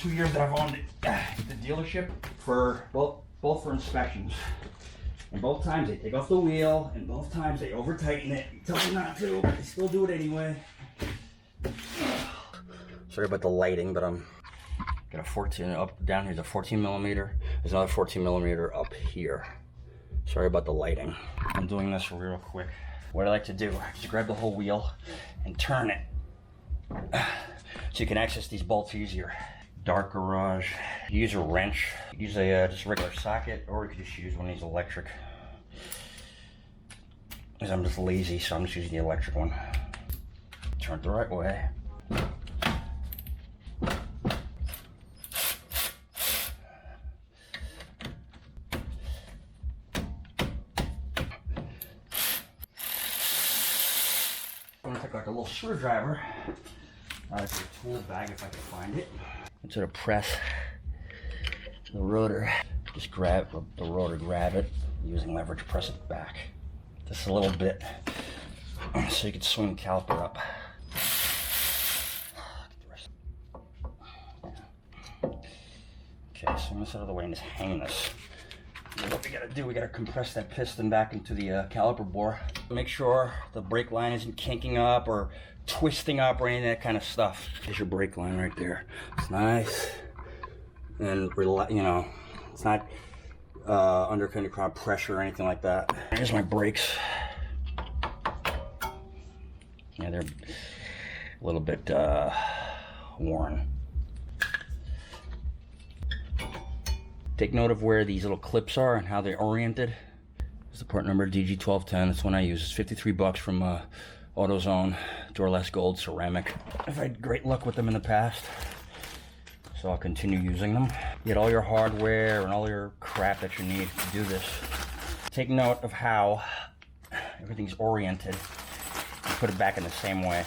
2 years that I've owned it at the dealership for both for inspections. And both times they take off the wheel, and both times they over tighten it. You tell them not to, but they still do it anyway. Sorry about the lighting, but I'm got a 14 up down here's a 14 millimeter. There's another 14 millimeter up here. Sorry about the lighting. I'm doing this real quick. What I like to do, I just grab the whole wheel and turn it so you can access these bolts easier. Dark garage. You use a wrench. You use a just a regular socket, or you could just use one of these electric. Because I'm just lazy, so I'm just using the electric one. Turn it the right way. I'm gonna take like a little screwdriver out of the tool bag if I can find it. And sort of press the rotor. Just grab the rotor, grab it using leverage, press it back just a little bit so you can swing the caliper up. Okay, swing this out of the way and just hang this. And what we gotta do, we gotta compress that piston back into the caliper bore. Make sure the brake line isn't kinking up or twisting up or any of that kind of stuff. There's your brake line right there. It's nice and you know, it's not under any kind of pressure or anything like that. Here's my brakes. Yeah, they're a little bit worn. Take note of where these little clips are and how they're oriented. This is the part number DG1210. That's one I use. It's 53 bucks from AutoZone. Duralast Gold ceramic. I've had great luck with them in the past, so I'll continue using them. Get all your hardware and all your crap that you need to do this. Take note of how everything's oriented and put it back in the same way.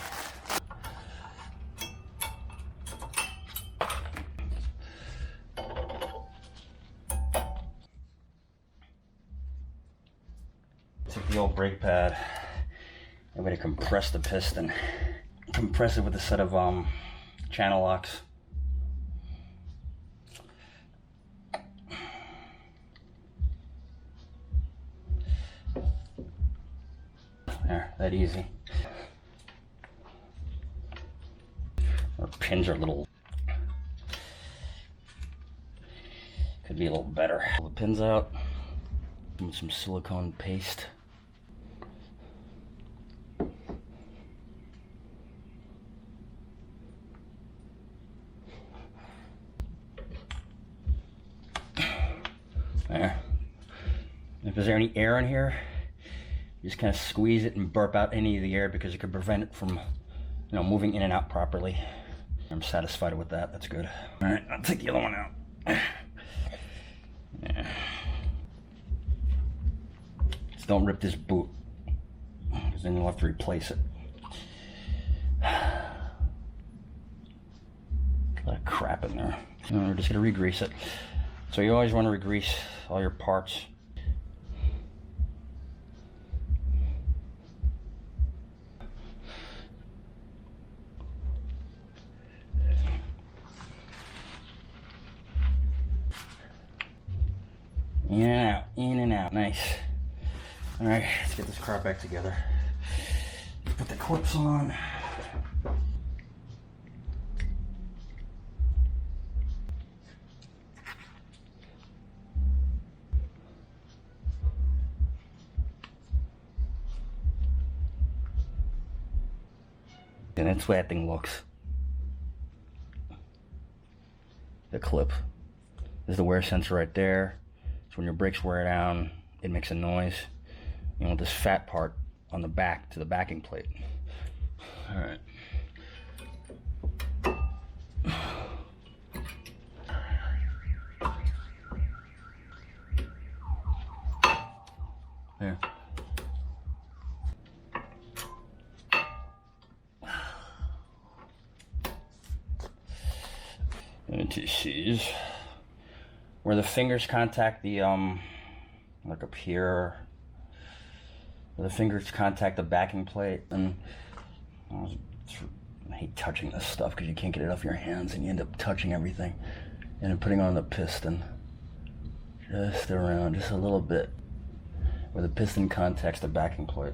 Take the old brake pad. I'm going to compress the piston. Compress it with a set of channel locks. There, that easy. Our pins are a little, could be a little better. Pull the pins out with some silicone paste. There. If there's any air in here, you just kind of squeeze it and burp out any of the air because it could prevent it from, you know, moving in and out properly. I'm satisfied with that. That's good. All right, I'll take the other one out. Yeah. Just don't rip this boot, because then you'll have to replace it. A lot of crap in there. We're just gonna re-grease it. So you always want to re-grease all your parts. In and out, in and out, nice. All right, let's get this car back together. Put the clips on. And that's the way that thing looks. The clip. There's the wear sensor right there. So when your brakes wear down, it makes a noise. You want this fat part on the back to the backing plate. All right. There. And this is where the fingers contact the like up here, where the fingers contact the backing plate, and I hate touching this stuff because you can't get it off your hands and you end up touching everything. And then putting on the piston just around, just a little bit, where the piston contacts the backing plate.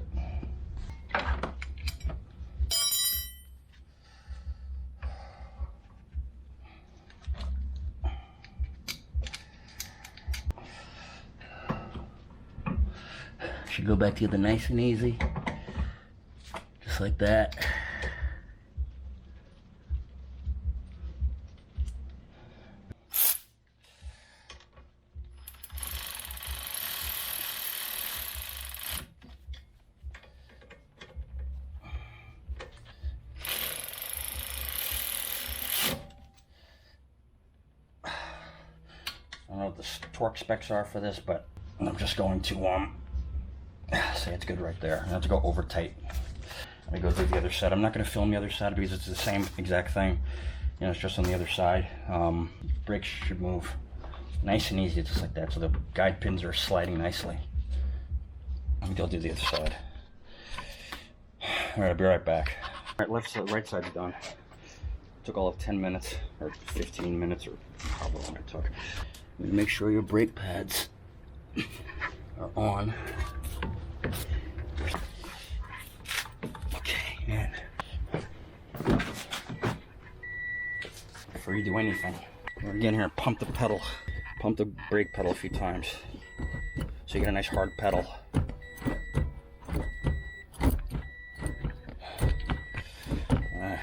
Should go back together nice and easy, just like that. I don't know what the torque specs are for this, but I'm just going to say it's good right there. I have to go over tight. I go through the other side. I'm not going to film the other side because it's the same exact thing. You know, it's just on the other side. Brakes should move nice and easy, just like that. So the guide pins are sliding nicely. Let me go do the other side. All right, I'll be right back. All right, left side, right side's done. Took all of 10 minutes or 15 minutes or however long it took. Make sure your brake pads are on. Okay, man. Before you do anything, we're gonna get in here and pump the pedal. Pump the brake pedal a few times so you get a nice hard pedal.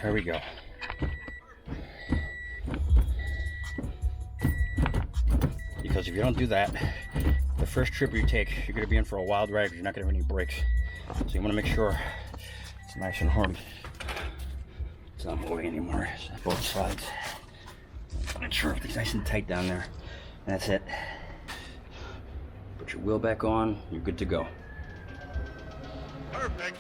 Here we go. Because if you don't do that, the first trip you take, you're going to be in for a wild ride because you're not going to have any brakes. So you want to make sure it's nice and hard. It's not moving anymore. So both sides. Make sure everything's nice and tight down there. And that's it. Put your wheel back on. You're good to go. Perfect.